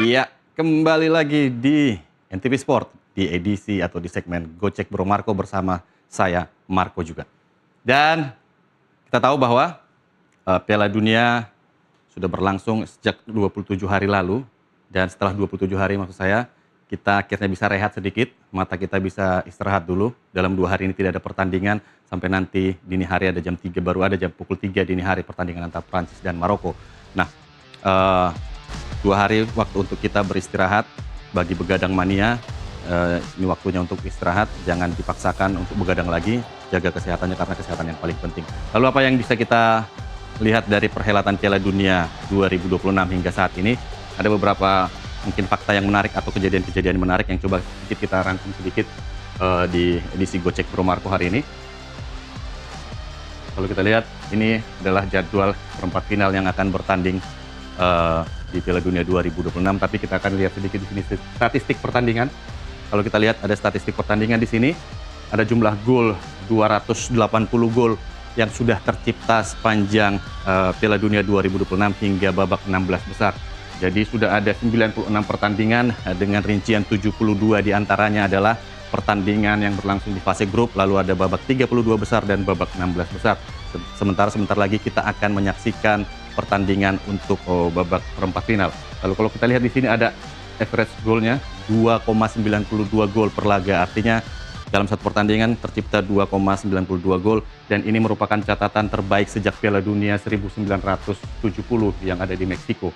Iya, kembali lagi di NTV Sport di edisi atau di segmen Gocek Bro Marco bersama saya Marco juga. Dan kita tahu bahwa Piala Dunia sudah berlangsung sejak 27 hari lalu dan setelah 27 hari maksud saya kita akhirnya bisa rehat sedikit, mata kita bisa istirahat dulu. Dalam 2 hari ini tidak ada pertandingan sampai nanti dini hari ada jam 3 baru ada jam pukul 3 dini hari pertandingan antara Prancis dan Maroko. Nah, eh, 2 hari waktu untuk kita beristirahat bagi begadang mania. Ini waktunya untuk istirahat, jangan dipaksakan untuk begadang lagi, jaga kesehatannya karena kesehatan yang paling penting. Lalu apa yang bisa kita lihat dari perhelatan Piala Dunia 2026 hingga saat ini? Ada beberapa mungkin fakta yang menarik atau kejadian-kejadian menarik yang coba kita rangkum sedikit di edisi Gocek Bro Marco hari ini. Kalau kita lihat, ini adalah jadwal perempat final yang akan bertanding di Piala Dunia 2026, tapi kita akan lihat sedikit di sini statistik pertandingan. Kalau kita lihat ada statistik pertandingan di sini, ada jumlah gol 280 gol yang sudah tercipta sepanjang Piala Dunia 2026 hingga babak 16 besar. Jadi sudah ada 96 pertandingan dengan rincian 72 diantaranya adalah pertandingan yang berlangsung di fase grup, lalu ada babak 32 besar dan babak 16 besar. Sebentar lagi kita akan menyaksikan pertandingan untuk babak perempat final. Lalu kalau kita lihat di sini ada average golnya 2,92 gol per laga. Artinya dalam satu pertandingan tercipta 2,92 gol dan ini merupakan catatan terbaik sejak Piala Dunia 1970 yang ada di Meksiko.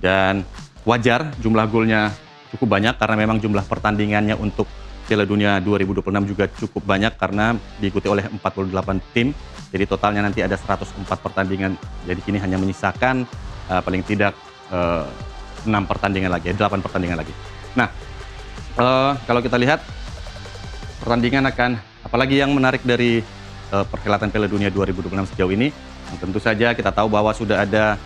Dan wajar jumlah golnya cukup banyak karena memang jumlah pertandingannya untuk Piala Dunia 2026 juga cukup banyak karena diikuti oleh 48 tim. Jadi totalnya nanti ada 104 pertandingan. Jadi kini hanya menyisakan paling tidak 8 pertandingan lagi. Nah, kalau kita lihat pertandingan akan, apalagi yang menarik dari perhelatan Piala Dunia 2026 sejauh ini, tentu saja kita tahu bahwa sudah ada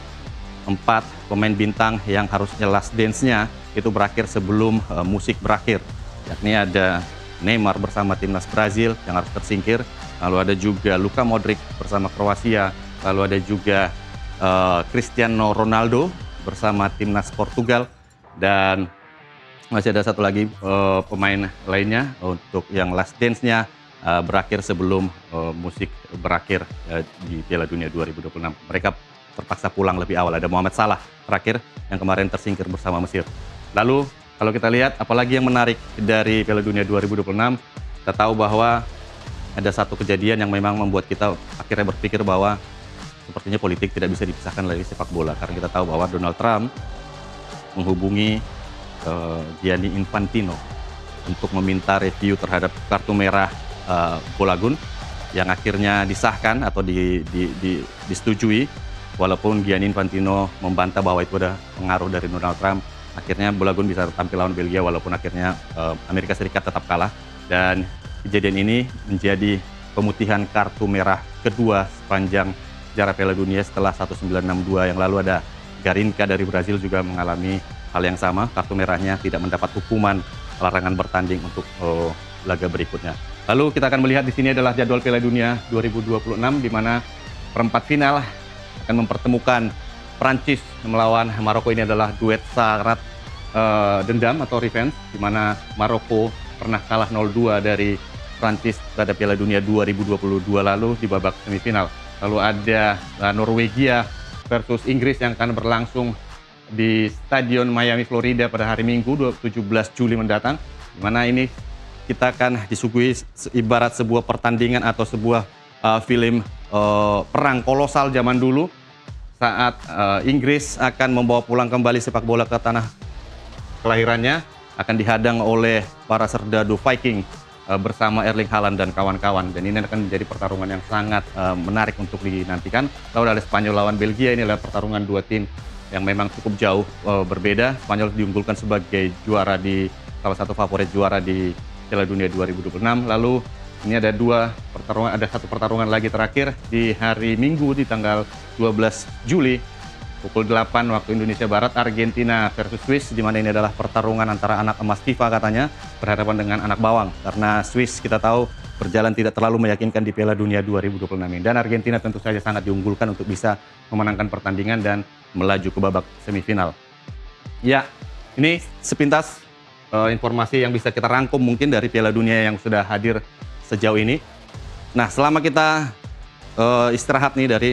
4 pemain bintang yang harusnya last dance-nya itu berakhir sebelum musik berakhir. Yakni ada Neymar bersama timnas Brazil yang harus tersingkir, lalu ada juga Luka Modric bersama Kroasia, lalu ada juga Cristiano Ronaldo bersama timnas Portugal, dan masih ada satu lagi pemain lainnya untuk yang last dance-nya berakhir sebelum musik berakhir di Piala Dunia 2026. Mereka terpaksa pulang lebih awal. Ada Mohamed Salah terakhir yang kemarin tersingkir bersama Mesir. Lalu kalau kita lihat apalagi yang menarik dari Piala Dunia 2026, kita tahu bahwa ada satu kejadian yang memang membuat kita akhirnya berpikir bahwa sepertinya politik tidak bisa dipisahkan dari sepak bola. Karena kita tahu bahwa Donald Trump menghubungi Gianni Infantino untuk meminta review terhadap kartu merah Bolagun yang akhirnya disahkan atau disetujui, walaupun Gianni Infantino membantah bahwa itu ada pengaruh dari Donald Trump. Akhirnya Bolagun bisa tampil lawan Belgia walaupun akhirnya Amerika Serikat tetap kalah, dan kejadian ini menjadi pemutihan kartu merah kedua sepanjang sejarah Piala Dunia setelah 1962 yang lalu. Ada Garinca dari Brazil juga mengalami hal yang sama, kartu merahnya tidak mendapat hukuman larangan bertanding untuk laga berikutnya. Lalu kita akan melihat di sini adalah jadwal Piala Dunia 2026 di mana perempat final akan mempertemukan Prancis melawan Maroko. Ini adalah duet syarat dendam atau revenge, di mana Maroko pernah kalah 0-2 dari Prancis pada Piala Dunia 2022 lalu di babak semifinal. Lalu ada Norwegia versus Inggris yang akan berlangsung di Stadion Miami, Florida pada hari Minggu 17 Juli mendatang, di mana ini kita akan disuguhi ibarat sebuah pertandingan atau sebuah film perang kolosal zaman dulu saat Inggris akan membawa pulang kembali sepak bola ke tanah kelahirannya, akan dihadang oleh para serdadu Viking bersama Erling Haaland dan kawan-kawan, dan ini akan menjadi pertarungan yang sangat menarik untuk dinantikan. Lalu ada Spanyol lawan Belgia, ini adalah pertarungan dua tim yang memang cukup jauh berbeda. Spanyol diunggulkan sebagai juara di salah satu favorit juara di Piala Dunia 2026. Lalu ini ada satu pertarungan lagi terakhir di hari Minggu di tanggal 12 Juli pukul 8 waktu Indonesia Barat, Argentina versus Swiss, di mana ini adalah pertarungan antara anak emas FIFA katanya berhadapan dengan anak bawang, karena Swiss kita tahu berjalan tidak terlalu meyakinkan di Piala Dunia 2026 ini, dan Argentina tentu saja sangat diunggulkan untuk bisa memenangkan pertandingan dan melaju ke babak semifinal. Ya, Ini sepintas informasi yang bisa kita rangkum mungkin dari Piala Dunia yang sudah hadir sejauh ini. Nah, selama kita istirahat nih dari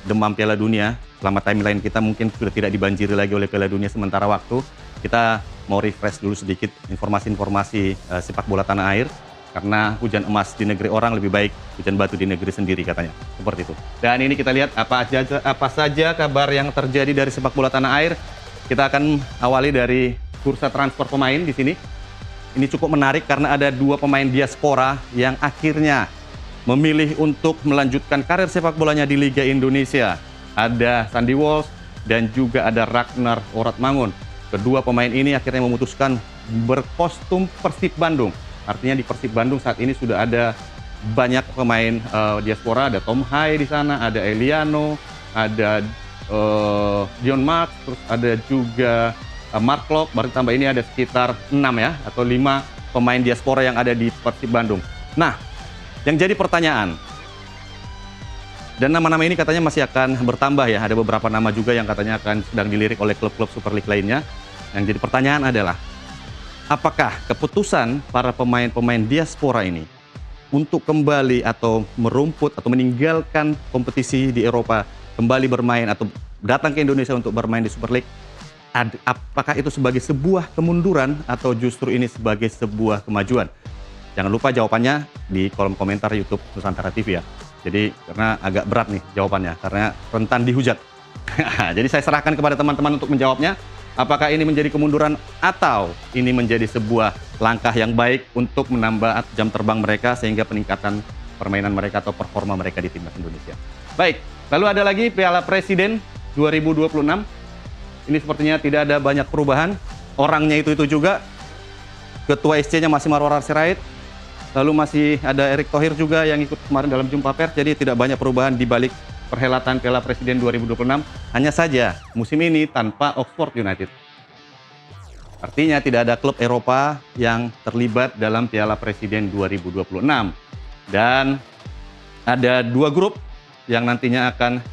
demam Piala Dunia, selama timeline kita mungkin sudah tidak dibanjiri lagi oleh Piala Dunia sementara waktu, kita mau refresh dulu sedikit informasi-informasi sepak bola tanah air. Karena hujan emas di negeri orang lebih baik hujan batu di negeri sendiri katanya. Seperti itu. Dan ini kita lihat apa saja kabar yang terjadi dari sepak bola tanah air. Kita akan awali dari bursa transfer pemain di sini. Ini cukup menarik karena ada 2 pemain diaspora yang akhirnya memilih untuk melanjutkan karir sepak bolanya di Liga Indonesia. Ada Sandy Walsh dan juga ada Ragnar Oratmangun. Kedua pemain ini akhirnya memutuskan berkostum Persib Bandung. Artinya di Persib Bandung saat ini sudah ada banyak pemain diaspora, ada Tom Hai di sana, ada Eliano, ada John Mark, terus ada juga Mark Klok, baru tambah ini ada sekitar 6 ya, atau 5 pemain diaspora yang ada di Persib Bandung. Nah, yang jadi pertanyaan, dan nama-nama ini katanya masih akan bertambah ya, ada beberapa nama juga yang katanya akan sedang dilirik oleh klub-klub Super League lainnya. Yang jadi pertanyaan adalah, apakah keputusan para pemain-pemain diaspora ini untuk kembali atau merumput atau meninggalkan kompetisi di Eropa, kembali bermain atau datang ke Indonesia untuk bermain di Super League, apakah itu sebagai sebuah kemunduran atau justru ini sebagai sebuah kemajuan? Jangan lupa jawabannya di kolom komentar YouTube Nusantara TV ya. Jadi karena agak berat nih jawabannya, karena rentan dihujat. Jadi saya serahkan kepada teman-teman untuk menjawabnya. Apakah ini menjadi kemunduran atau ini menjadi sebuah langkah yang baik untuk menambah jam terbang mereka sehingga peningkatan permainan mereka atau performa mereka di timnas Indonesia. Baik, lalu ada lagi Piala Presiden 2026. Ini sepertinya tidak ada banyak perubahan. Orangnya itu juga. Ketua SC-nya masih Marwar Sirait. Lalu masih ada Erick Thohir juga yang ikut kemarin dalam jumpa pers. Jadi tidak banyak perubahan di balik perhelatan Piala Presiden 2026, hanya saja musim ini tanpa Oxford United. Artinya tidak ada klub Eropa yang terlibat dalam Piala Presiden 2026. Dan ada 2 grup yang nantinya akan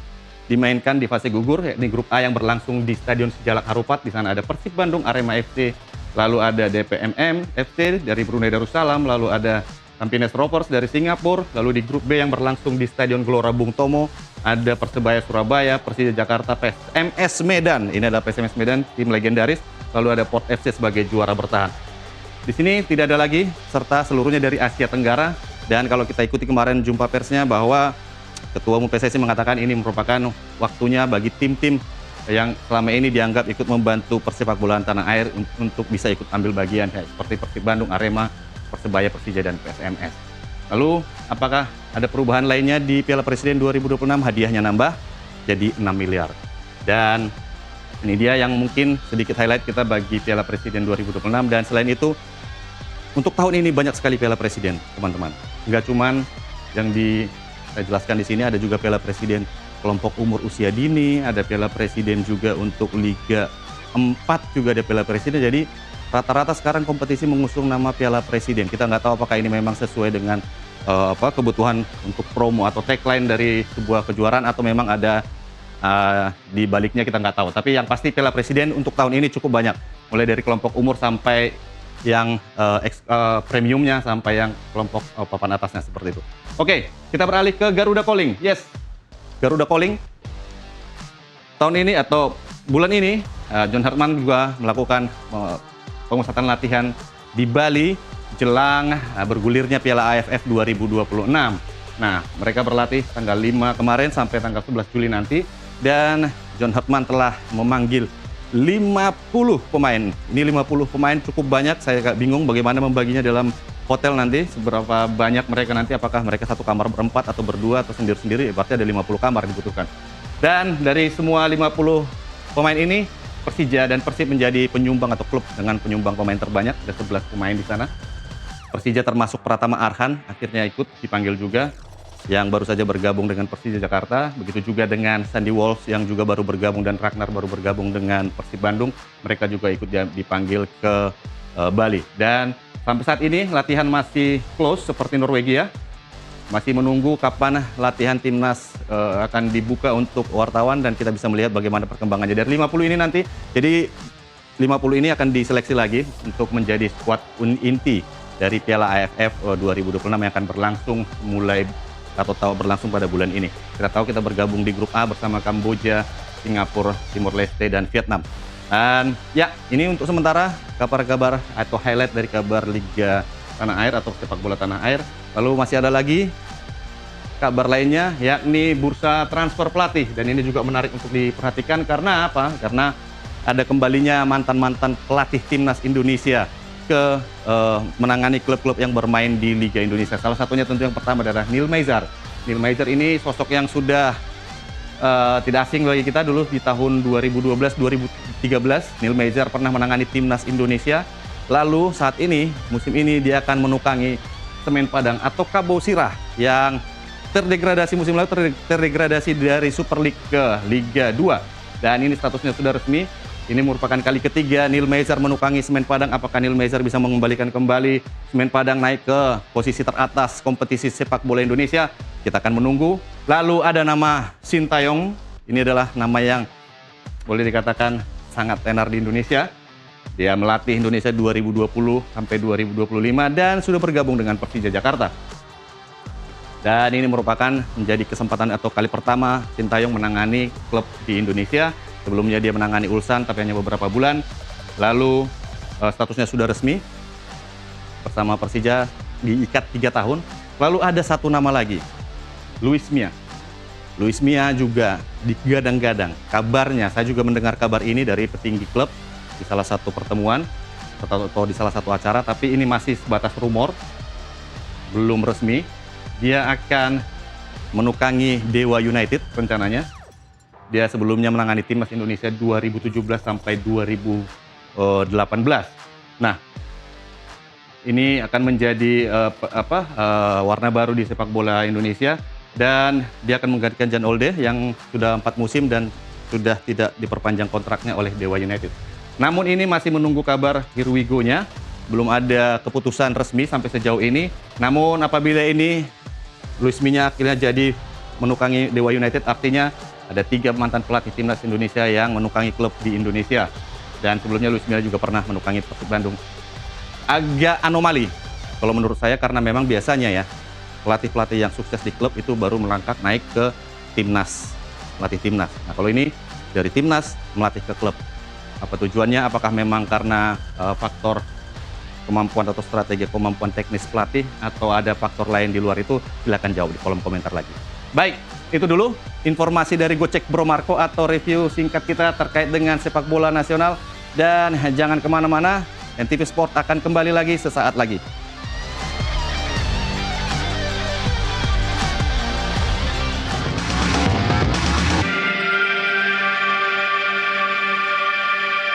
dimainkan di fase gugur, yakni grup A yang berlangsung di Stadion Sijalak Harupat. Di sana ada Persib Bandung, Arema FC, lalu ada DPMM FC dari Brunei Darussalam, lalu ada Tampines Rovers dari Singapura, lalu di grup B yang berlangsung di Stadion Gelora Bung Tomo, ada Persebaya Surabaya, Persija Jakarta, PSMS Medan, ini adalah PSMS Medan, tim legendaris, lalu ada Port FC sebagai juara bertahan. Di sini tidak ada lagi, serta seluruhnya dari Asia Tenggara, dan kalau kita ikuti kemarin jumpa persnya bahwa Ketua Umum PSSI mengatakan ini merupakan waktunya bagi tim-tim yang selama ini dianggap ikut membantu persepak bolaan tanah air untuk bisa ikut ambil bagian, seperti Persib Bandung, Arema, Persebaya, Persija, dan PSMS. Lalu, apakah ada perubahan lainnya di Piala Presiden 2026? Hadiahnya nambah jadi 6 miliar. Dan ini dia yang mungkin sedikit highlight kita bagi Piala Presiden 2026. Dan selain itu, untuk tahun ini banyak sekali Piala Presiden, teman-teman. Nggak cuman yang saya jelaskan di sini, ada juga Piala Presiden kelompok umur usia dini, ada Piala Presiden juga untuk Liga 4 juga ada Piala Presiden. Jadi rata-rata sekarang kompetisi mengusung nama Piala Presiden. Kita nggak tahu apakah ini memang sesuai dengan kebutuhan untuk promo atau tagline dari sebuah kejuaraan atau memang ada di baliknya, kita nggak tahu. Tapi yang pasti Piala Presiden untuk tahun ini cukup banyak. Mulai dari kelompok umur sampai yang premiumnya sampai yang kelompok papan atasnya seperti itu. Oke, kita beralih ke Garuda Calling. Yes, Garuda Calling. Tahun ini atau bulan ini John Hartman juga melakukan pemusatan latihan di Bali jelang bergulirnya Piala AFF 2026. Nah, mereka berlatih tanggal 5 kemarin sampai tanggal 11 Juli nanti, dan John Hartman telah memanggil 50 pemain. Ini 50 pemain cukup banyak, saya agak bingung bagaimana membaginya dalam hotel nanti, seberapa banyak mereka nanti, apakah mereka satu kamar berempat atau berdua atau sendiri-sendiri, berarti ada 50 kamar dibutuhkan. Dan dari semua 50 pemain ini, Persija dan Persib menjadi penyumbang atau klub dengan penyumbang pemain terbanyak, ada 11 pemain di sana. Persija termasuk Pratama Arhan, akhirnya ikut dipanggil juga, yang baru saja bergabung dengan Persija Jakarta. Begitu juga dengan Sandy Walsh yang juga baru bergabung, dan Ragnar baru bergabung dengan Persib Bandung. Mereka juga ikut dipanggil ke Bali. Dan sampai saat ini latihan masih close seperti Norwegia. Masih menunggu kapan latihan timnas akan dibuka untuk wartawan dan kita bisa melihat bagaimana perkembangannya. Dari 50 ini nanti, jadi 50 ini akan diseleksi lagi untuk menjadi skuad inti dari Piala AFF 2026 yang akan berlangsung berlangsung pada bulan ini. Kita tahu kita bergabung di grup A bersama Kamboja, Singapura, Timor Leste, dan Vietnam. Dan ya, ini untuk sementara kabar-kabar atau highlight dari kabar Liga Tanah Air atau sepak bola tanah air. Lalu masih ada lagi kabar lainnya, yakni bursa transfer pelatih. Dan ini juga menarik untuk diperhatikan karena apa? Karena ada kembalinya mantan-mantan pelatih timnas Indonesia ke menangani klub-klub yang bermain di Liga Indonesia. Salah satunya tentu yang pertama adalah Neil Maizar. Neil Maizar ini sosok yang sudah tidak asing bagi kita dulu di tahun 2012-2013. Neil Maizar pernah menangani timnas Indonesia. Lalu saat ini, musim ini dia akan menukangi Semen Padang atau Kabo Sirah yang terdegradasi musim lalu, terdegradasi dari Super League ke Liga 2. Dan ini statusnya sudah resmi. Ini merupakan kali ketiga Neil Maizar menukangi Semen Padang. Apakah Neil Maizar bisa mengembalikan kembali Semen Padang naik ke posisi teratas kompetisi sepak bola Indonesia? Kita akan menunggu. Lalu ada nama Sintayong. Ini adalah nama yang boleh dikatakan sangat tenar di Indonesia. Dia melatih Indonesia 2020 sampai 2025 dan sudah bergabung dengan Persija Jakarta. Dan ini merupakan menjadi kesempatan atau kali pertama Sintayong menangani klub di Indonesia. Sebelumnya dia menangani Ulsan tapi hanya beberapa bulan. Lalu statusnya sudah resmi bersama Persija diikat 3 tahun. Lalu ada satu nama lagi, Luis Mia. Luis Mia juga digadang-gadang. Kabarnya, saya juga mendengar kabar ini dari petinggi klub di salah satu pertemuan atau di salah satu acara, tapi ini masih sebatas rumor, belum resmi. Dia akan menukangi Dewa United rencananya. Dia sebelumnya menangani timnas Indonesia 2017 sampai 2018. Nah, ini akan menjadi warna baru di sepak bola Indonesia dan dia akan menggantikan Jan Olde yang sudah 4 musim dan sudah tidak diperpanjang kontraknya oleh Dewa United. Namun ini masih menunggu kabar here we go-nya. Belum ada keputusan resmi sampai sejauh ini. Namun apabila ini Luis Mia akhirnya jadi menukangi Dewa United, artinya ada 3 mantan pelatih timnas Indonesia yang menukangi klub di Indonesia. Dan sebelumnya Luis Mia juga pernah menukangi Persib Bandung. Agak anomali kalau menurut saya karena memang biasanya ya pelatih-pelatih yang sukses di klub itu baru melangkah naik ke timnas, melatih timnas. Nah kalau ini dari timnas melatih ke klub. Apa tujuannya? Apakah memang karena faktor kemampuan atau strategi kemampuan teknis pelatih atau ada faktor lain di luar itu? Silakan jawab di kolom komentar lagi. Baik, itu dulu informasi dari Gocek Bro Marco atau review singkat kita terkait dengan sepak bola nasional. Dan jangan kemana-mana, NTV Sport akan kembali lagi sesaat lagi.